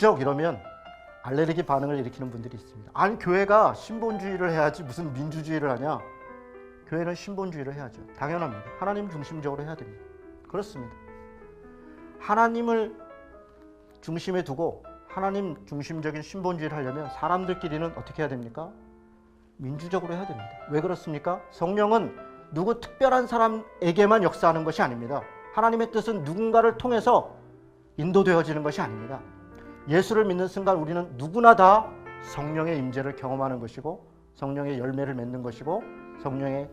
민주적 이러면 알레르기 반응을 일으키는 분들이 있습니다. 아니, 교회가 신본주의를 해야지 무슨 민주주의를 하냐. 교회는 신본주의를 해야죠. 당연합니다. 하나님 중심적으로 해야 됩니다. 그렇습니다. 하나님을 중심에 두고 하나님 중심적인 신본주의를 하려면 사람들끼리는 어떻게 해야 됩니까? 민주적으로 해야 됩니다. 왜 그렇습니까? 성령은 누구 특별한 사람에게만 역사하는 것이 아닙니다. 하나님의 뜻은 누군가를 통해서 인도되어지는 것이 아닙니다. 예수를 믿는 순간 우리는 누구나 다 성령의 임재를 경험하는 것이고 성령의 열매를 맺는 것이고 성령의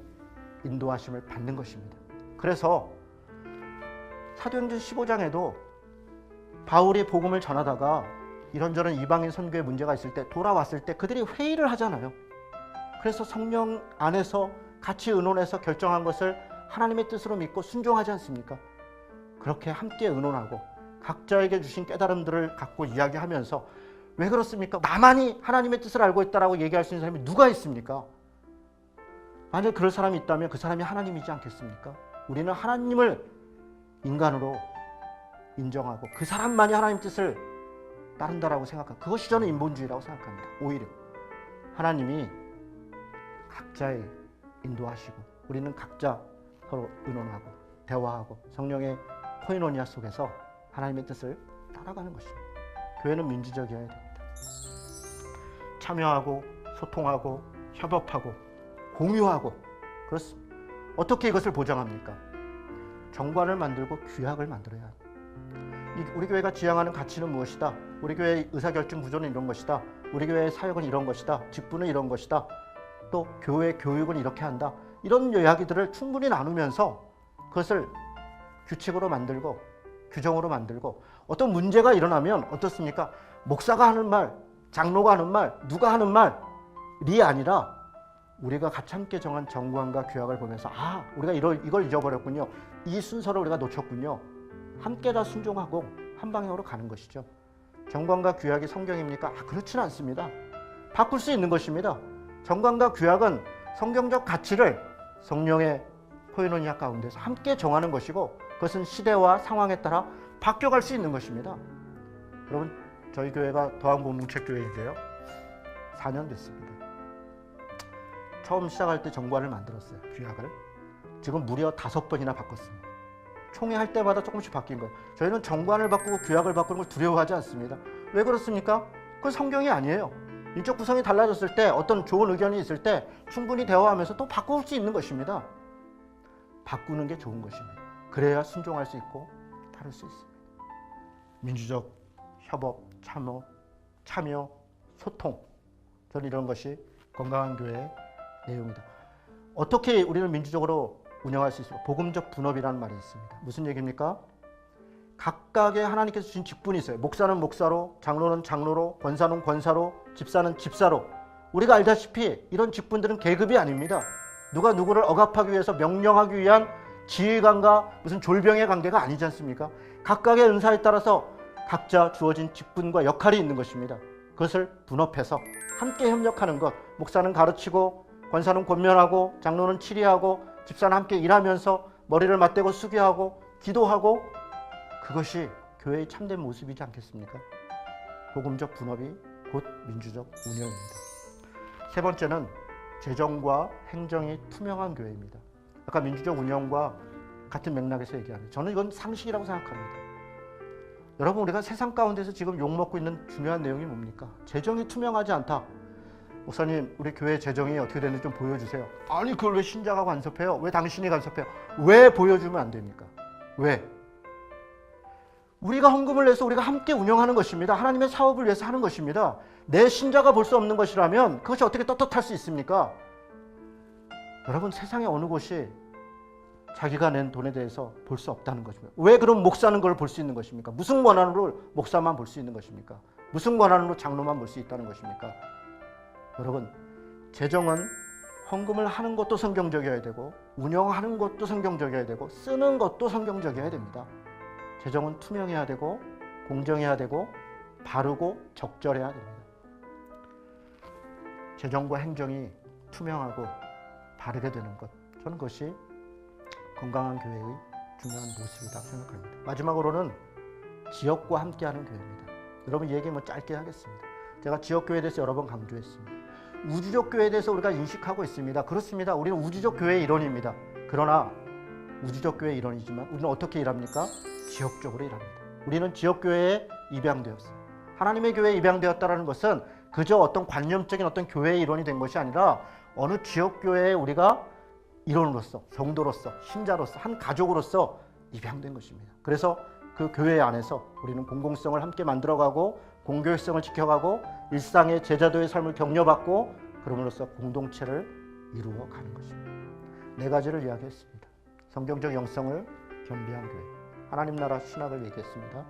인도하심을 받는 것입니다. 그래서 사도행전 15장에도 바울이 복음을 전하다가 이런저런 이방인 선교에 문제가 있을 때 돌아왔을 때 그들이 회의를 하잖아요. 그래서 성령 안에서 같이 의논해서 결정한 것을 하나님의 뜻으로 믿고 순종하지 않습니까? 그렇게 함께 의논하고 각자에게 주신 깨달음들을 갖고 이야기하면서 왜 그렇습니까? 나만이 하나님의 뜻을 알고 있다라고 얘기할 수 있는 사람이 누가 있습니까? 만약 그럴 사람이 있다면 그 사람이 하나님이지 않겠습니까? 우리는 하나님을 인간으로 인정하고 그 사람만이 하나님 뜻을 따른다라고 생각합니다. 그것이 저는 인본주의라고 생각합니다. 오히려 하나님이 각자의 인도하시고 우리는 각자 서로 의논하고 대화하고 성령의 코이노니아 속에서 하나님의 뜻을 따라가는 것입니다. 교회는 민주적이어야 됩니다. 참여하고 소통하고 협업하고 공유하고 그렇습니다. 어떻게 이것을 보장합니까? 정관을 만들고 규약을 만들어야 합니다. 우리 교회가 지향하는 가치는 무엇이다? 우리 교회의 의사결정 구조는 이런 것이다. 우리 교회의 사역은 이런 것이다. 직분은 이런 것이다. 또 교회 교육은 이렇게 한다. 이런 이야기들을 충분히 나누면서 그것을 규칙으로 만들고 규정으로 만들고 어떤 문제가 일어나면 어떻습니까? 목사가 하는 말, 장로가 하는 말, 누가 하는 말이 아니라 우리가 같이 함께 정한 정관과 규약을 보면서 우리가 이걸 잊어버렸군요. 이 순서를 우리가 놓쳤군요. 함께 다 순종하고 한 방향으로 가는 것이죠. 정관과 규약이 성경입니까? 그렇지는 않습니다. 바꿀 수 있는 것입니다. 정관과 규약은 성경적 가치를 성령의 코이노니아 가운데서 함께 정하는 것이고 그것은 시대와 상황에 따라 바뀌어갈 수 있는 것입니다. 여러분, 저희 교회가 더한공동체교회인데요. 4년 됐습니다. 처음 시작할 때 정관을 만들었어요. 규약을. 지금 무려 5번이나 바꿨습니다. 총회할 때마다 조금씩 바뀐 거예요. 저희는 정관을 바꾸고 규약을 바꾸는 걸 두려워하지 않습니다. 왜 그렇습니까? 그건 성경이 아니에요. 인적 구성이 달라졌을 때 어떤 좋은 의견이 있을 때 충분히 대화하면서 또 바꿀 수 있는 것입니다. 바꾸는 게 좋은 것입니다. 그래야 순종할 수 있고 다룰 수 있습니다. 민주적 협업, 참여, 소통. 저는 이런 것이 건강한 교회의 내용이다. 어떻게 우리는 민주적으로 운영할 수 있습니까? 복음적 분업이라는 말이 있습니다. 무슨 얘기입니까? 각각의 하나님께서 주신 직분이 있어요. 목사는 목사로, 장로는 장로로, 권사는 권사로, 집사는 집사로. 우리가 알다시피 이런 직분들은 계급이 아닙니다. 누가 누구를 억압하기 위해서 명령하기 위한 지휘관과 무슨 졸병의 관계가 아니지 않습니까? 각각의 은사에 따라서 각자 주어진 직분과 역할이 있는 것입니다. 그것을 분업해서 함께 협력하는 것. 목사는 가르치고 권사는 권면하고 장로는 치리하고 집사는 함께 일하면서 머리를 맞대고 수교하고 기도하고 그것이 교회의 참된 모습이지 않겠습니까? 복음적 분업이 곧 민주적 운영입니다. 세 번째는 재정과 행정이 투명한 교회입니다. 아까 민주적 운영과 같은 맥락에서 얘기합니다. 저는 이건 상식이라고 생각합니다. 여러분, 우리가 세상 가운데서 지금 욕먹고 있는 중요한 내용이 뭡니까? 재정이 투명하지 않다. 목사님, 우리 교회 재정이 어떻게 되는지 좀 보여주세요. 아니, 그걸 왜 신자가 간섭해요? 왜 당신이 간섭해요? 왜 보여주면 안 됩니까? 왜? 우리가 헌금을 내서 우리가 함께 운영하는 것입니다. 하나님의 사업을 위해서 하는 것입니다. 내 신자가 볼 수 없는 것이라면 그것이 어떻게 떳떳할 수 있습니까? 여러분, 세상의 어느 곳이 자기가 낸 돈에 대해서 볼 수 없다는 것입니다. 왜 그럼 목사는 그걸 볼 수 있는 것입니까? 무슨 권한으로 목사만 볼 수 있는 것입니까? 무슨 권한으로 장로만 볼 수 있다는 것입니까? 여러분, 재정은 헌금을 하는 것도 성경적이어야 되고 운영하는 것도 성경적이어야 되고 쓰는 것도 성경적이어야 됩니다. 재정은 투명해야 되고 공정해야 되고 바르고 적절해야 됩니다. 재정과 행정이 투명하고 바르게 되는 것, 저는 그것이 건강한 교회의 중요한 모습이라고 생각합니다. 마지막으로는 지역과 함께하는 교회입니다. 여러분 이 얘기 짧게 하겠습니다. 제가 지역교회에 대해서 여러 번 강조했습니다. 우주적 교회에 대해서 우리가 인식하고 있습니다. 그렇습니다. 우리는 우주적 교회의 일원입니다. 그러나 우주적 교회의 일원이지만 우리는 어떻게 일합니까? 지역적으로 일합니다. 우리는 지역교회에 입양되었어요. 하나님의 교회에 입양되었다는 것은 그저 어떤 관념적인 어떤 교회의 일원이 된 것이 아니라 어느 지역교회에 우리가 일원으로서, 성도로서, 신자로서, 한 가족으로서 입양된 것입니다. 그래서 그 교회 안에서 우리는 공공성을 함께 만들어가고 공교육성을 지켜가고 일상의 제자도의 삶을 격려받고 그럼으로써 공동체를 이루어가는 것입니다. 네 가지를 이야기했습니다. 성경적 영성을 겸비한 교회, 하나님 나라 신학을 얘기했습니다.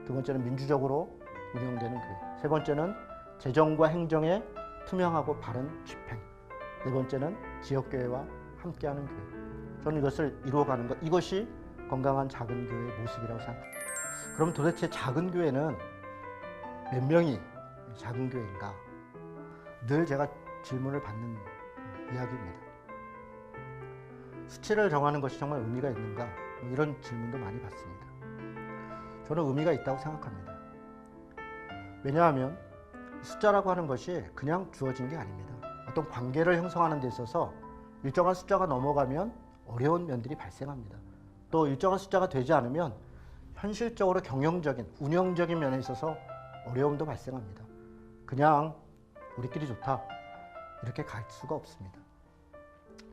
두 번째는 민주적으로 운영되는 교회, 세 번째는 재정과 행정의 투명하고 바른 집행, 네 번째는 지역교회와 함께하는 교회. 저는 이것을 이루어가는 것, 이것이 건강한 작은 교회의 모습이라고 생각합니다. 그럼 도대체 작은 교회는 몇 명이 작은 교회인가? 늘 제가 질문을 받는 이야기입니다. 수치를 정하는 것이 정말 의미가 있는가? 이런 질문도 많이 받습니다. 저는 의미가 있다고 생각합니다. 왜냐하면 숫자라고 하는 것이 그냥 주어진 게 아닙니다. 어떤 관계를 형성하는 데 있어서 일정한 숫자가 넘어가면 어려운 면들이 발생합니다. 또 일정한 숫자가 되지 않으면 현실적으로 경영적인, 운영적인 면에 있어서 어려움도 발생합니다. 그냥 우리끼리 좋다 이렇게 갈 수가 없습니다.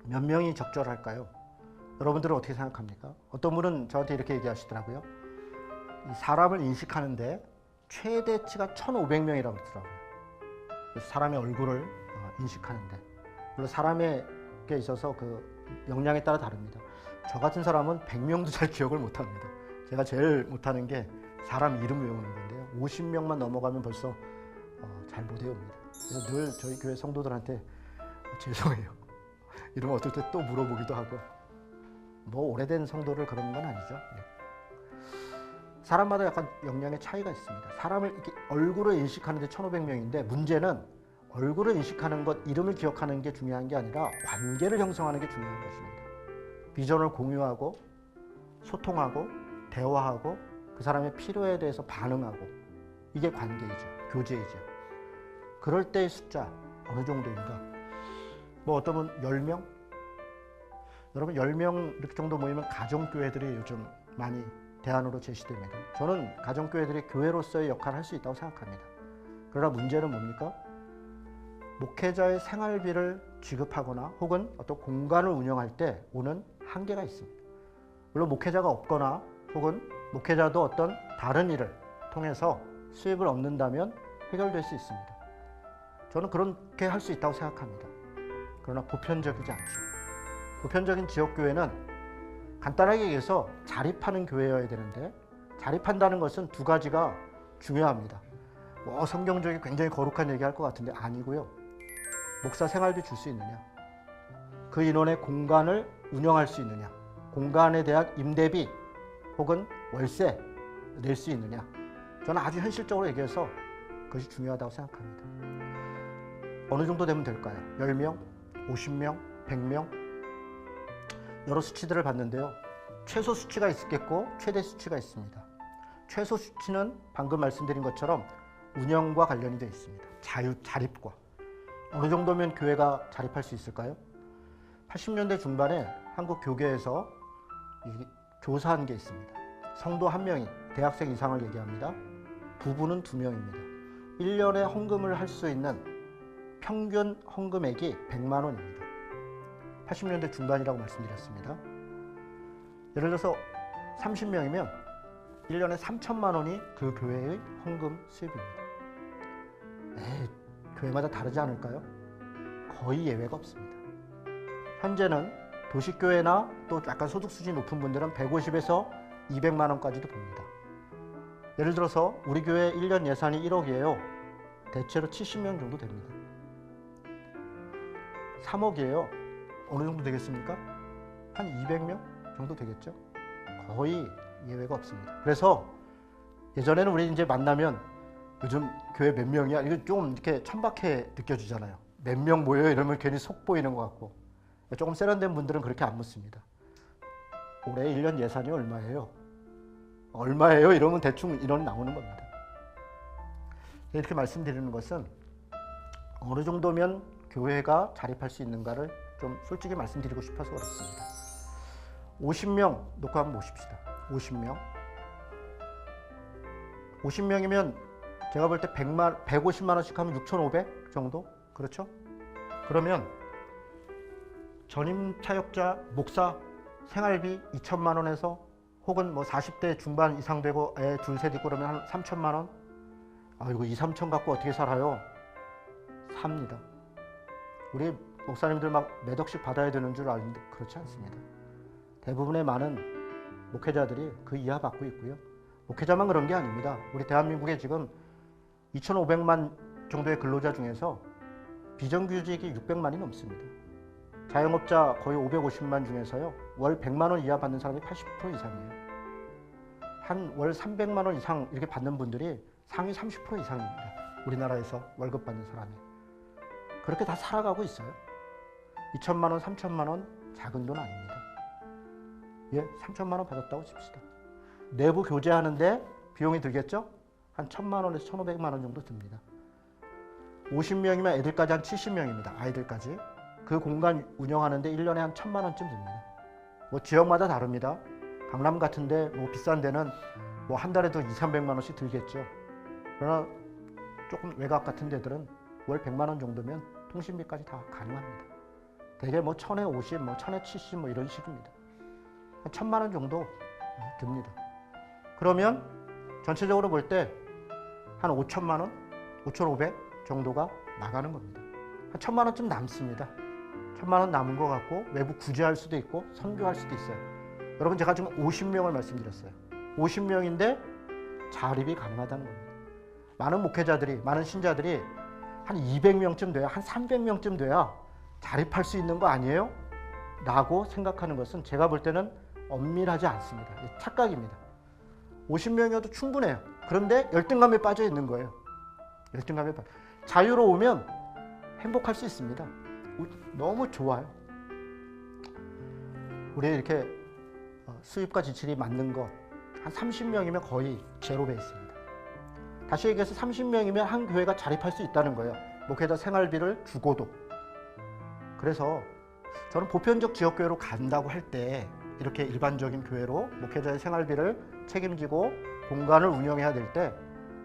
몇 명이 적절할까요? 여러분들은 어떻게 생각합니까? 어떤 분은 저한테 이렇게 얘기하시더라고요. 이 사람을 인식하는데 최대치가 1,500명이라고 그러더라고요. 사람의 얼굴을 인식하는데, 물론 사람에게 있어서 그 역량에 따라 다릅니다. 저 같은 사람은 100명도 잘 기억을 못합니다. 제가 제일 못하는 게 사람 이름 외우는 건데요. 50명만 넘어가면 벌써 잘 못 외웁니다. 그래서 늘 저희 교회 성도들한테 죄송해요. 이러면 어떨 때 또 물어보기도 하고, 뭐 오래된 성도를 그러는 건 아니죠. 사람마다 약간 역량의 차이가 있습니다. 사람을 이렇게 얼굴을 인식하는데 1,500명인데 문제는 얼굴을 인식하는 것, 이름을 기억하는 게 중요한 게 아니라 관계를 형성하는 게 중요한 것입니다. 비전을 공유하고 소통하고 대화하고 그 사람의 필요에 대해서 반응하고, 이게 관계이죠. 교제이죠. 그럴 때의 숫자 어느 정도인가? 뭐 어떤 분 10명? 여러분 10명 이렇게 정도 모이면 가정교회들이 요즘 많이 대안으로 제시됩니다. 저는 가정교회들이 교회로서의 역할을 할 수 있다고 생각합니다. 그러나 문제는 뭡니까? 목회자의 생활비를 지급하거나 혹은 어떤 공간을 운영할 때 오는 한계가 있습니다. 물론 목회자가 없거나 혹은 목회자도 어떤 다른 일을 통해서 수입을 얻는다면 해결될 수 있습니다. 저는 그렇게 할 수 있다고 생각합니다. 그러나 보편적이지 않죠. 보편적인 지역교회는 간단하게 얘기해서 자립하는 교회여야 되는데, 자립한다는 것은 두 가지가 중요합니다. 성경적인 굉장히 거룩한 얘기할 것 같은데 아니고요. 목사 생활비 줄 수 있느냐, 그 인원의 공간을 운영할 수 있느냐, 공간에 대한 임대비 혹은 월세 낼 수 있느냐. 저는 아주 현실적으로 얘기해서 그것이 중요하다고 생각합니다. 어느 정도 되면 될까요? 10명, 50명, 100명? 여러 수치들을 봤는데요. 최소 수치가 있겠고 최대 수치가 있습니다. 최소 수치는 방금 말씀드린 것처럼 운영과 관련이 되어 있습니다. 자립과. 어느 정도면 교회가 자립할 수 있을까요? 80년대 중반에 한국 교계에서 조사한 게 있습니다. 성도 1명이 대학생 이상을 얘기합니다. 부부는 2명입니다. 1년에 헌금을 할 수 있는 평균 헌금액이 100만 원입니다. 80년대 중반이라고 말씀드렸습니다. 예를 들어서 30명이면 1년에 3천만 원이 그 교회의 헌금 수입입니다. 교회마다 다르지 않을까요? 거의 예외가 없습니다. 현재는 도시교회나 또 약간 소득 수준이 높은 분들은 150에서 200만 원까지도 봅니다. 예를 들어서 우리 교회 1년 예산이 1억이에요. 대체로 70명 정도 됩니다. 3억이에요. 어느 정도 되겠습니까? 한 200명 정도 되겠죠? 거의 예외가 없습니다. 그래서 예전에는 우리 이제 만나면 요즘 교회 몇 명이야? 이거 좀 이렇게 천박해 느껴지잖아요. 몇 명 모여요? 이러면 괜히 속 보이는 것 같고. 조금 세련된 분들은 그렇게 안 묻습니다. 올해 1년 예산이 얼마예요? 얼마예요? 이러면 대충 인원이 나오는 겁니다. 이렇게 말씀드리는 것은 어느 정도면 교회가 자립할 수 있는가를 좀 솔직히 말씀드리고 싶어서 그렇습니다. 50명 놓고 한번 보십시다. 50명. 50명이면 제가 볼 때 150만 원씩 하면 6,500 정도? 그렇죠? 그러면 전임 사역자 목사 생활비 2천만 원에서 혹은 뭐 40대 중반 이상 되고 애 둘 셋 있고 그러면 한 3천만 원? 아, 이거 2, 3천 갖고 어떻게 살아요? 삽니다. 우리 목사님들 막 몇 억씩 받아야 되는 줄 아는데 그렇지 않습니다. 대부분의 많은 목회자들이 그 이하 받고 있고요. 목회자만 그런 게 아닙니다. 우리 대한민국에 지금 2,500만 정도의 근로자 중에서 비정규직이 600만이 넘습니다. 자영업자 거의 550만 중에서요. 월 100만 원 이하 받는 사람이 80% 이상이에요. 한 월 300만 원 이상 이렇게 받는 분들이 상위 30% 이상입니다. 우리나라에서 월급 받는 사람이. 그렇게 다 살아가고 있어요. 2천만 원, 3천만 원 작은 돈 아닙니다. 예, 3천만 원 받았다고 칩시다. 내부 교제하는데 비용이 들겠죠? 한 1,000만 원에서 1,500만 원 정도 듭니다. 50명이면 애들까지 한 70명입니다. 아이들까지. 그 공간 운영하는데 1년에 한 1,000만 원쯤 듭니다. 뭐 지역마다 다릅니다. 강남 같은데 뭐 비싼 데는 뭐 한 달에도 2, 300만 원씩 들겠죠. 그러나 조금 외곽 같은 데들은 월 100만 원 정도면 통신비까지 다 가능합니다. 대개 뭐 1,000에 50, 뭐 1,000에 70 뭐 이런 식입니다. 한 1,000만 원 정도 듭니다. 그러면 전체적으로 볼 때 한 5천만 원, 5,500 정도가 나가는 겁니다. 한 1,000만 원쯤 남습니다. 1,000만 원 남은 것 같고 외부 구제할 수도 있고 선교할 수도 있어요. 여러분 제가 지금 50명을 말씀드렸어요. 50명인데 자립이 가능하다는 겁니다. 많은 목회자들이, 많은 신자들이 한 200명쯤 돼야, 한 300명쯤 돼야 자립할 수 있는 거 아니에요? 라고 생각하는 것은 제가 볼 때는 엄밀하지 않습니다. 착각입니다. 50명이어도 충분해요. 그런데 열등감에 빠져 있는 거예요. 열등감에 빠져. 자유로우면 행복할 수 있습니다. 너무 좋아요. 우리 이렇게 수입과 지출이 맞는 거 한 30명이면 거의 제로 베이스입니다. 다시 얘기해서 30명이면 한 교회가 자립할 수 있다는 거예요. 목회자 생활비를 주고도. 그래서 저는 보편적 지역교회로 간다고 할 때 이렇게 일반적인 교회로 목회자의 생활비를 책임지고 공간을 운영해야 될 때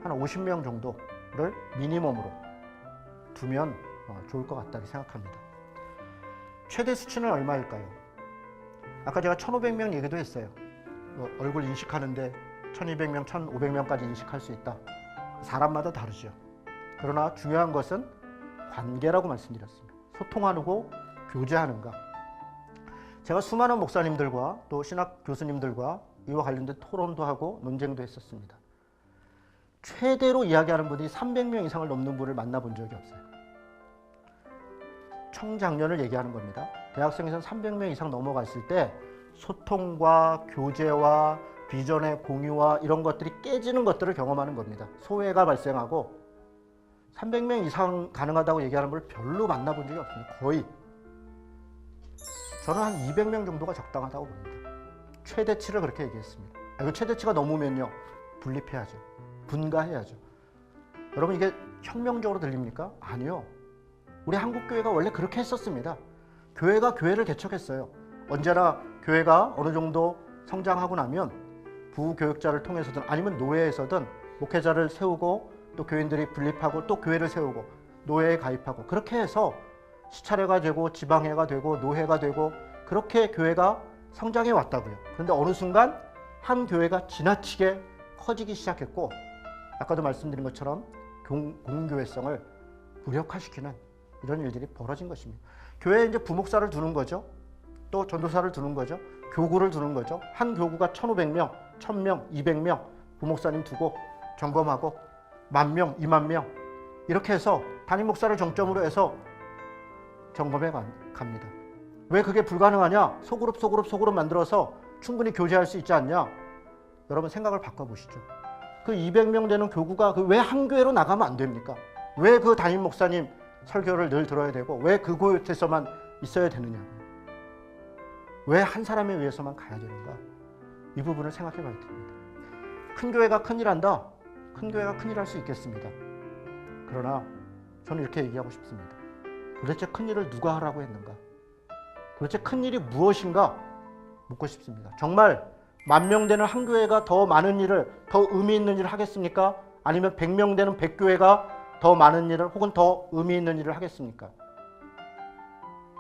한 50명 정도를 미니멈으로 두면 좋을 것 같다고 생각합니다. 최대 수치는 얼마일까요? 아까 제가 1,500명 얘기도 했어요. 얼굴 인식하는데 1,200명, 1,500명까지 인식할 수 있다. 사람마다 다르죠. 그러나 중요한 것은 관계라고 말씀드렸습니다. 소통하고 교제하는가. 제가 수많은 목사님들과 또 신학 교수님들과 이와 관련된 토론도 하고 논쟁도 했었습니다. 최대로 이야기하는 분이 300명 이상을 넘는 분을 만나본 적이 없어요. 청장년을 얘기하는 겁니다. 대학생에서는 300명 이상 넘어갔을 때 소통과 교제와 비전의 공유와 이런 것들이 깨지는 것들을 경험하는 겁니다. 소외가 발생하고 300명 이상 가능하다고 얘기하는 분을 별로 만나본 적이 없습니다. 거의. 저는 한 200명 정도가 적당하다고 봅니다. 최대치를 그렇게 얘기했습니다. 이거 최대치가 넘으면요. 분립해야죠. 분가해야죠. 여러분 이게 혁명적으로 들립니까? 아니요. 우리 한국교회가 원래 그렇게 했었습니다. 교회가 교회를 개척했어요. 언제나 교회가 어느 정도 성장하고 나면 부교육자를 통해서든 아니면 노회에서든 목회자를 세우고 또 교인들이 분립하고 또 교회를 세우고 노회에 가입하고 그렇게 해서 시차례가 되고 지방회가 되고 노회가 되고 그렇게 교회가 성장해 왔다고요. 그런데 어느 순간 한 교회가 지나치게 커지기 시작했고 아까도 말씀드린 것처럼 공교회성을 무력화시키는 이런 일들이 벌어진 것입니다. 교회에 이제 부목사를 두는 거죠. 또 전도사를 두는 거죠. 교구를 두는 거죠. 한 교구가 1,500명, 1,000명, 200명 부목사님 두고 점검하고 10,000명, 20,000명 이렇게 해서 담임 목사를 정점으로 해서 점검해 갑니다. 왜 그게 불가능하냐? 소그룹 만들어서 충분히 교제할 수 있지 않냐? 여러분 생각을 바꿔보시죠. 그 200명 되는 교구가 왜 한 교회로 나가면 안 됩니까? 왜 그 담임 목사님 설교를 늘 들어야 되고 왜 그곳에서만 있어야 되느냐? 왜 한 사람에 의해서만 가야 되는가? 이 부분을 생각해 봐야 됩니다. 큰 교회가 큰일 한다. 큰 교회가 큰일 할 수 있겠습니다. 그러나 저는 이렇게 얘기하고 싶습니다. 도대체 큰일을 누가 하라고 했는가? 도대체 큰일이 무엇인가? 묻고 싶습니다. 정말 10,000명 되는 한 교회가 더 많은 일을, 더 의미 있는 일을 하겠습니까? 아니면 100명 되는 100교회가 더 많은 일을 혹은 더 의미 있는 일을 하겠습니까?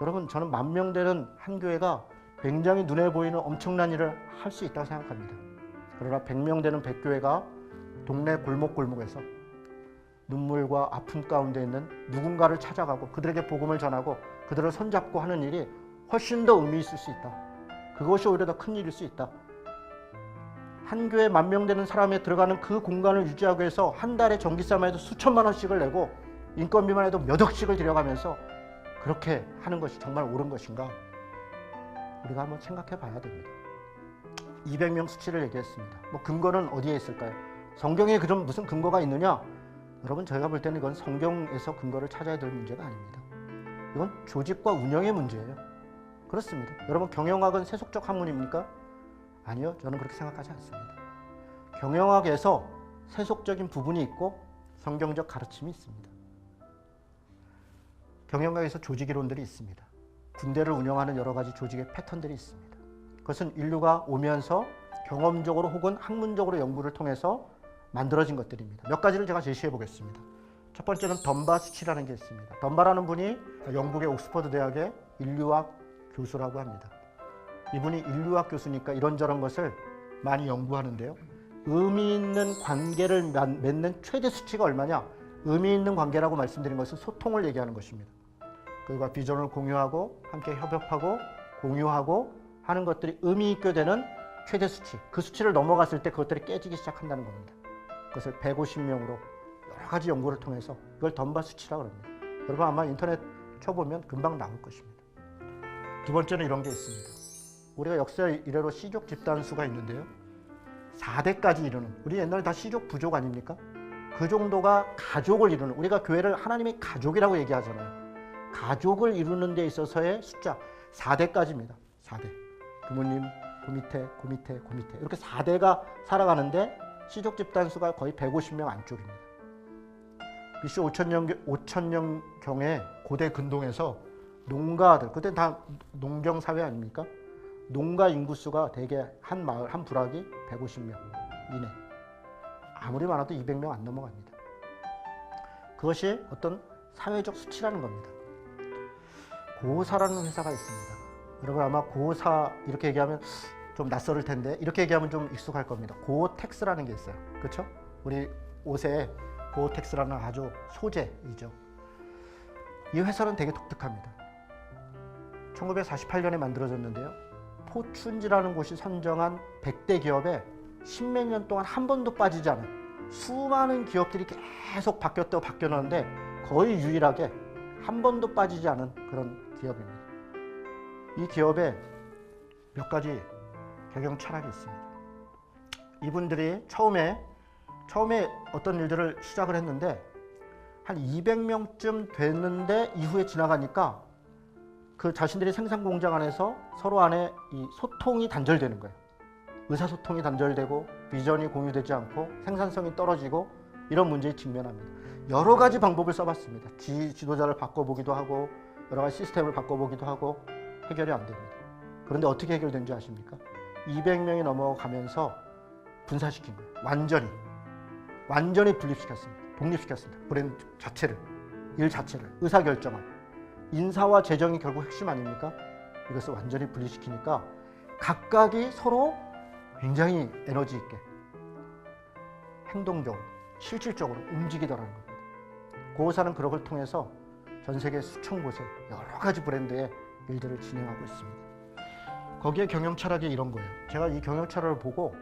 여러분, 저는 10,000명 되는 한 교회가 굉장히 눈에 보이는 엄청난 일을 할 수 있다고 생각합니다. 그러나 100명 되는 100교회가 동네 골목골목에서 눈물과 아픔 가운데 있는 누군가를 찾아가고 그들에게 복음을 전하고 그들을 손잡고 하는 일이 훨씬 더 의미 있을 수 있다. 그것이 오히려 더 큰 일일 수 있다. 한 교회 10,000명 되는 사람이 들어가는 그 공간을 유지하기 위해서 한 달에 전기세만 해도 수천만 원씩을 내고 인건비만 해도 몇 억씩을 들여가면서 그렇게 하는 것이 정말 옳은 것인가? 우리가 한번 생각해 봐야 됩니다. 200명 수치를 얘기했습니다. 근거는 어디에 있을까요? 성경에 그럼 무슨 근거가 있느냐? 여러분, 저희가 볼 때는 이건 성경에서 근거를 찾아야 될 문제가 아닙니다. 이건 조직과 운영의 문제예요. 그렇습니다. 여러분, 경영학은 세속적 학문입니까? 아니요, 저는 그렇게 생각하지 않습니다. 경영학에서 세속적인 부분이 있고 성경적 가르침이 있습니다. 경영학에서 조직 이론들이 있습니다. 군대를 운영하는 여러 가지 조직의 패턴들이 있습니다. 그것은 인류가 오면서 경험적으로 혹은 학문적으로 연구를 통해서 만들어진 것들입니다. 몇 가지를 제가 제시해 보겠습니다. 첫 번째는 덤바 수치라는 게 있습니다. 덤바라는 분이 영국의 옥스퍼드 대학의 인류학 교수라고 합니다. 이분이 인류학 교수니까 이런저런 것을 많이 연구하는데요. 의미 있는 관계를 맺는 최대 수치가 얼마냐? 의미 있는 관계라고 말씀드린 것은 소통을 얘기하는 것입니다. 그들과 비전을 공유하고 함께 협업하고 공유하고 하는 것들이 의미 있게 되는 최대 수치. 그 수치를 넘어갔을 때 그것들이 깨지기 시작한다는 겁니다. 그것을 150명으로 여러 가지 연구를 통해서 이걸 덤바 수치라고 합니다. 여러분 아마 인터넷 쳐보면 금방 나올 것입니다. 두 번째는 이런 게 있습니다. 우리가 역사 이래로 씨족 집단수가 있는데요. 4대까지 이루는, 우리 옛날에 다 씨족 부족 아닙니까? 그 정도가 가족을 이루는, 우리가 교회를 하나님의 가족이라고 얘기하잖아요. 가족을 이루는 데 있어서의 숫자 4대까지입니다. 4대. 부모님, 그 밑에, 그 밑에, 그 밑에 이렇게 4대가 살아가는데 씨족 집단수가 거의 150명 안쪽입니다. BC 5천년경에 고대 근동에서 농가들, 그때 다 농경 사회 아닙니까? 농가 인구수가 대개 한 마을, 한 부락이 150명 이내. 아무리 많아도 200명 안 넘어갑니다. 그것이 어떤 사회적 수치라는 겁니다. 고사라는 회사가 있습니다. 여러분 아마 고사 이렇게 얘기하면 좀 낯설을 텐데 이렇게 얘기하면 좀 익숙할 겁니다. 고텍스라는 게 있어요. 그렇죠? 우리 옷에 고텍스라는 아주 소재이죠. 이 회사는 되게 독특합니다. 1948년에 만들어졌는데요. 포춘지라는 곳이 선정한 100대 기업에 10몇 년 동안 한 번도 빠지지 않은 수많은 기업들이 계속 바뀌었다고 바뀌었는데 거의 유일하게 한 번도 빠지지 않은 그런 기업입니다. 이 기업에 몇 가지 경영 철학이 있습니다. 이분들이 처음에 어떤 일들을 시작을 했는데 한 200명쯤 됐는데 이후에 지나가니까 그 자신들이 생산 공장 안에서 서로 안에 이 소통이 단절되는 거예요. 의사소통이 단절되고 비전이 공유되지 않고 생산성이 떨어지고 이런 문제에 직면합니다. 여러 가지 방법을 써봤습니다. 지도자를 바꿔보기도 하고 여러 가지 시스템을 바꿔보기도 하고 해결이 안 됩니다. 그런데 어떻게 해결된지 아십니까? 200명이 넘어가면서 분사시킨 거예요. 완전히 분립시켰습니다. 독립시켰습니다. 브랜드 자체를, 일 자체를, 의사결정을. 인사와 재정이 결국 핵심 아닙니까? 이것을 완전히 분리시키니까 각각이 서로 굉장히 에너지 있게 행동적으로, 실질적으로 움직이더라는 겁니다. 고사는 그런 걸 통해서 전 세계 수천 곳에 여러 가지 브랜드의 일들을 진행하고 있습니다. 거기에 경영 철학이 이런 거예요. 제가 이 경영 철학을 보고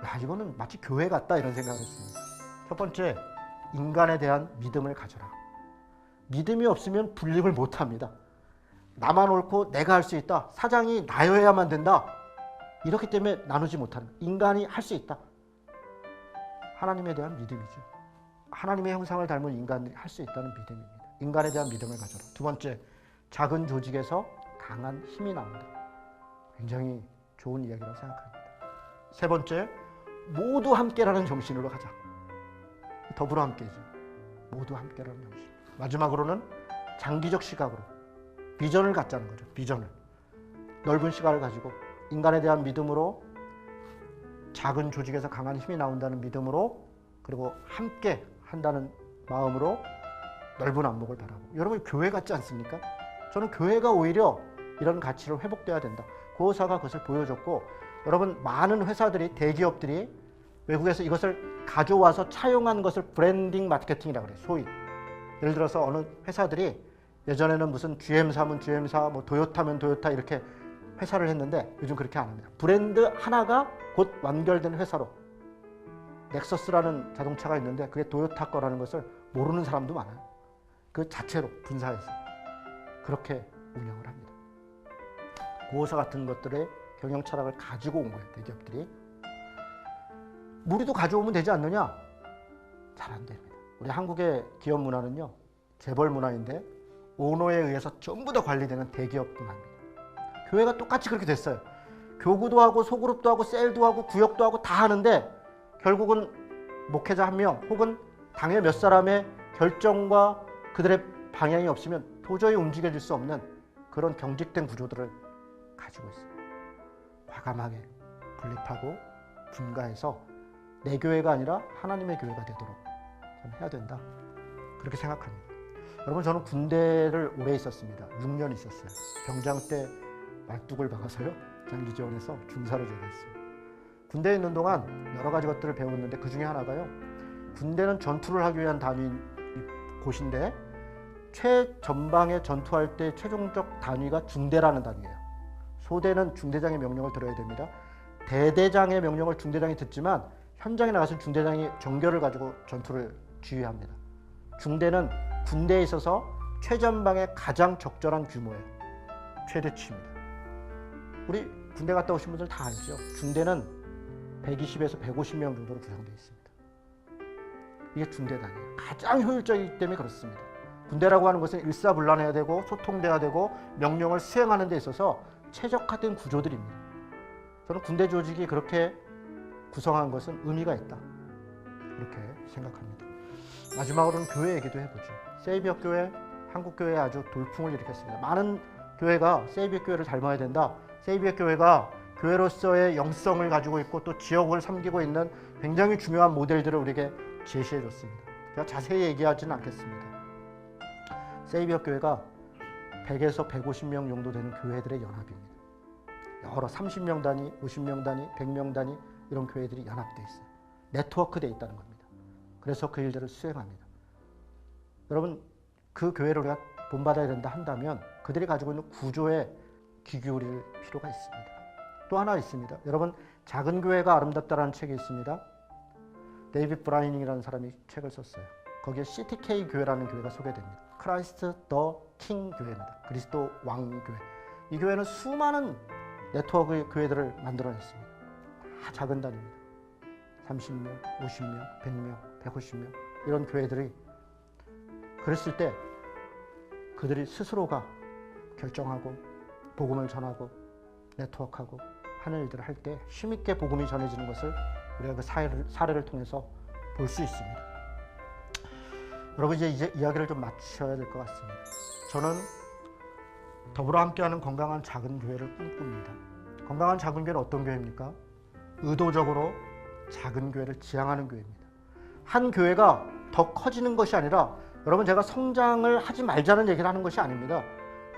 야, 이거는 마치 교회 같다 이런 생각을 했습니다. 첫 번째, 인간에 대한 믿음을 가져라. 믿음이 없으면 분립을 못합니다. 나만 옳고 내가 할 수 있다. 사장이 나여야만 된다. 이렇기 때문에 나누지 못하는, 인간이 할 수 있다. 하나님에 대한 믿음이죠. 하나님의 형상을 닮은 인간이 할 수 있다는 믿음입니다. 인간에 대한 믿음을 가져라. 두 번째, 작은 조직에서 강한 힘이 나온다. 굉장히 좋은 이야기라고 생각합니다. 세 번째, 모두 함께라는 정신으로 가자. 더불어 함께죠. 모두 함께라는 양식. 마지막으로는 장기적 시각으로 비전을 갖자는 거죠. 비전을. 넓은 시각을 가지고 인간에 대한 믿음으로, 작은 조직에서 강한 힘이 나온다는 믿음으로, 그리고 함께 한다는 마음으로 넓은 안목을 바라보고. 여러분, 교회 같지 않습니까? 저는 교회가 오히려 이런 가치를 회복돼야 된다. 고호사가 그것을 보여줬고, 여러분, 많은 회사들이, 대기업들이 외국에서 이것을 가져와서 차용한 것을 브랜딩 마케팅이라고 그래요. 소위 예를 들어서 어느 회사들이 예전에는 무슨 GM사면 GM사, 뭐 도요타면 도요타 이렇게 회사를 했는데 요즘 그렇게 안 합니다. 브랜드 하나가 곧 완결된 회사로. 넥서스라는 자동차가 있는데 그게 도요타 거라는 것을 모르는 사람도 많아요. 그 자체로 분사해서 그렇게 운영을 합니다. 고호사 같은 것들의 경영 철학을 가지고 온 거예요. 대기업들이. 우리도 가져오면 되지 않느냐? 잘 안 됩니다. 우리 한국의 기업 문화는요, 재벌 문화인데 오너에 의해서 전부 다 관리되는 대기업 문화입니다. 교회가 똑같이 그렇게 됐어요. 교구도 하고 소그룹도 하고 셀도 하고 구역도 하고 다 하는데 결국은 목회자 한 명 혹은 당의 몇 사람의 결정과 그들의 방향이 없으면 도저히 움직여질 수 없는 그런 경직된 구조들을 가지고 있습니다. 과감하게 분립하고 분가해서 내 교회가 아니라 하나님의 교회가 되도록 저는 해야 된다. 그렇게 생각합니다. 여러분, 저는 군대를 오래 있었습니다. 6년 있었어요. 병장 때 말뚝을 박아서요, 장기지원해서 중사로 제대했습니다. 군대에 있는 동안 여러 가지 것들을 배웠는데 그 중에 하나가요, 군대는 전투를 하기 위한 단위 곳인데 최전방에 전투할 때 최종적 단위가 중대라는 단위예요. 소대는 중대장의 명령을 들어야 됩니다. 대대장의 명령을 중대장이 듣지만 현장에 나가서 중대장이 정결을 가지고 전투를 지휘합니다. 중대는 군대에 있어서 최전방에 가장 적절한 규모예요. 최대치입니다. 우리 군대 갔다 오신 분들 다 알죠? 중대는 120에서 150명 정도로 구성되어 있습니다. 이게 중대단이에요. 가장 효율적이기 때문에 그렇습니다. 군대라고 하는 것은 일사불란해야 되고 소통돼야 되고 명령을 수행하는 데 있어서 최적화된 구조들입니다. 저는 군대 조직이 그렇게 구성한 것은 의미가 있다. 그렇게 생각합니다. 마지막으로는 교회 얘기도 해보죠. 세이비어 교회, 한국 교회에 아주 돌풍을 일으켰습니다. 많은 교회가 세이비어 교회를 닮아야 된다. 세이비어 교회가 교회로서의 영성을 가지고 있고 또 지역을 섬기고 있는 굉장히 중요한 모델들을 우리에게 제시해 줬습니다. 제가 자세히 얘기하지는 않겠습니다. 세이비어 교회가 100에서 150명 정도 되는 교회들의 연합입니다. 여러 30명 단위, 50명 단위, 100명 단위 이런 교회들이 연합되어 있어요. 네트워크되어 있다는 겁니다. 그래서 그 일들을 수행합니다. 여러분, 그 교회를 우리가 본받아야 된다 한다면 그들이 가지고 있는 구조에 귀 기울일 필요가 있습니다. 또 하나 있습니다. 여러분, 작은 교회가 아름답다라는 책이 있습니다. 데이빗 브라이닝이라는 사람이 책을 썼어요. 거기에 CTK 교회라는 교회가 소개됩니다. 크라이스트 더 킹 교회입니다. 그리스도 왕 교회. 이 교회는 수많은 네트워크 교회들을 만들어냈습니다. 다 작은 단위입니다. 30명, 50명, 100명, 150명 이런 교회들이 그랬을 때 그들이 스스로가 결정하고 복음을 전하고 네트워크하고 하는 일들을 할 때 힘있게 복음이 전해지는 것을 우리가 그 사례를 통해서 볼 수 있습니다. 여러분, 이제 이야기를 좀 마쳐야 될 것 같습니다. 저는 더불어 함께하는 건강한 작은 교회를 꿈꿉니다. 건강한 작은 교회는 어떤 교회입니까? 의도적으로 작은 교회를 지향하는 교회입니다. 한 교회가 더 커지는 것이 아니라, 여러분, 제가 성장을 하지 말자는 얘기를 하는 것이 아닙니다.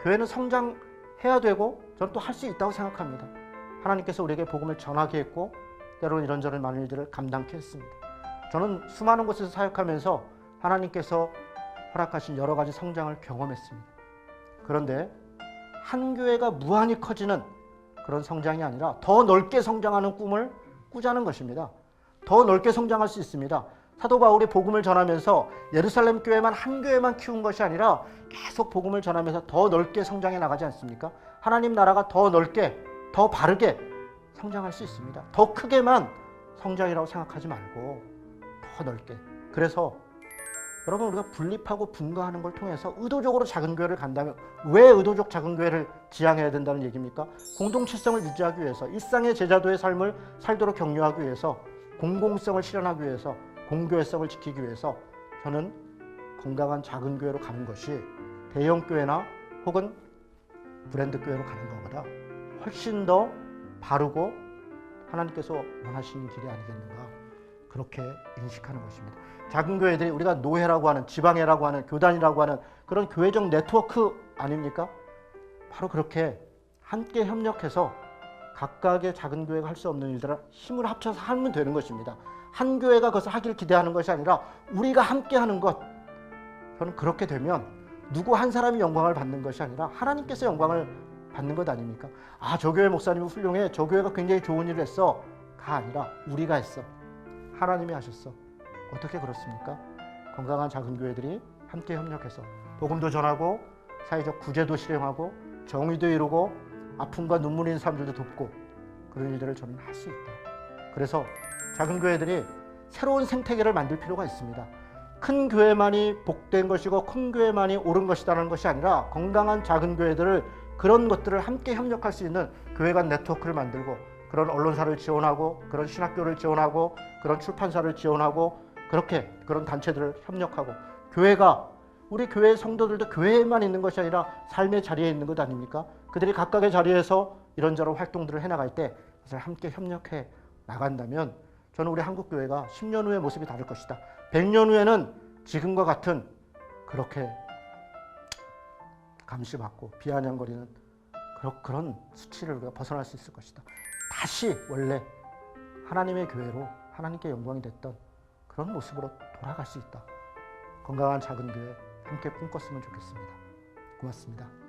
교회는 성장해야 되고 저는 또 할 수 있다고 생각합니다. 하나님께서 우리에게 복음을 전하게 했고 때로는 이런저런 많은 일들을 감당케 했습니다. 저는 수많은 곳에서 사역하면서 하나님께서 허락하신 여러 가지 성장을 경험했습니다. 그런데 한 교회가 무한히 커지는 그런 성장이 아니라 더 넓게 성장하는 꿈을 꾸자는 것입니다. 더 넓게 성장할 수 있습니다. 사도 바울이 복음을 전하면서 예루살렘 교회만 한 교회만 키운 것이 아니라 계속 복음을 전하면서 더 넓게 성장해 나가지 않습니까? 하나님 나라가 더 넓게, 더 바르게 성장할 수 있습니다. 더 크게만 성장이라고 생각하지 말고 더 넓게. 그래서 여러분, 우리가 분립하고 분가하는 걸 통해서 의도적으로 작은 교회를 간다면, 왜 의도적 작은 교회를 지향해야 된다는 얘기입니까? 공동체성을 유지하기 위해서, 일상의 제자도의 삶을 살도록 격려하기 위해서, 공공성을 실현하기 위해서, 공교회성을 지키기 위해서 저는 건강한 작은 교회로 가는 것이 대형 교회나 혹은 브랜드 교회로 가는 것보다 훨씬 더 바르고 하나님께서 원하시는 길이 아니겠는가, 그렇게 인식하는 것입니다. 작은 교회들이 우리가 노회라고 하는, 지방회라고 하는, 교단이라고 하는 그런 교회적 네트워크 아닙니까? 바로 그렇게 함께 협력해서 각각의 작은 교회가 할 수 없는 일들을 힘을 합쳐서 하면 되는 것입니다. 한 교회가 그것을 하길 기대하는 것이 아니라 우리가 함께 하는 것. 저는 그렇게 되면 누구 한 사람이 영광을 받는 것이 아니라 하나님께서 영광을 받는 것 아닙니까? 아, 저 교회 목사님이 훌륭해, 저 교회가 굉장히 좋은 일을 했어, 가 아니라 우리가 했어, 하나님이 하셨어. 어떻게 그렇습니까? 건강한 작은 교회들이 함께 협력해서 복음도 전하고 사회적 구제도 실행하고 정의도 이루고 아픔과 눈물이 있는 사람들도 돕고, 그런 일들을 저는 할 수 있다. 그래서 작은 교회들이 새로운 생태계를 만들 필요가 있습니다. 큰 교회만이 복된 것이고 큰 교회만이 옳은 것이라는 것이 아니라 건강한 작은 교회들을, 그런 것들을 함께 협력할 수 있는 교회 간 네트워크를 만들고, 그런 언론사를 지원하고, 그런 신학교를 지원하고, 그런 출판사를 지원하고, 그렇게 그런 단체들을 협력하고, 교회가, 우리 교회 성도들도 교회에만 있는 것이 아니라 삶의 자리에 있는 것 아닙니까? 그들이 각각의 자리에서 이런저런 활동들을 해나갈 때 그것을 함께 협력해 나간다면 저는 우리 한국교회가 10년 후의 모습이 다를 것이다. 100년 후에는 지금과 같은 그렇게 감시받고 비아냥거리는 그런 수치를 우리가 벗어날 수 있을 것이다. 다시 원래 하나님의 교회로 하나님께 영광이 됐던 그런 모습으로 돌아갈 수 있다. 건강한 작은 교회 함께 꿈꿨으면 좋겠습니다. 고맙습니다.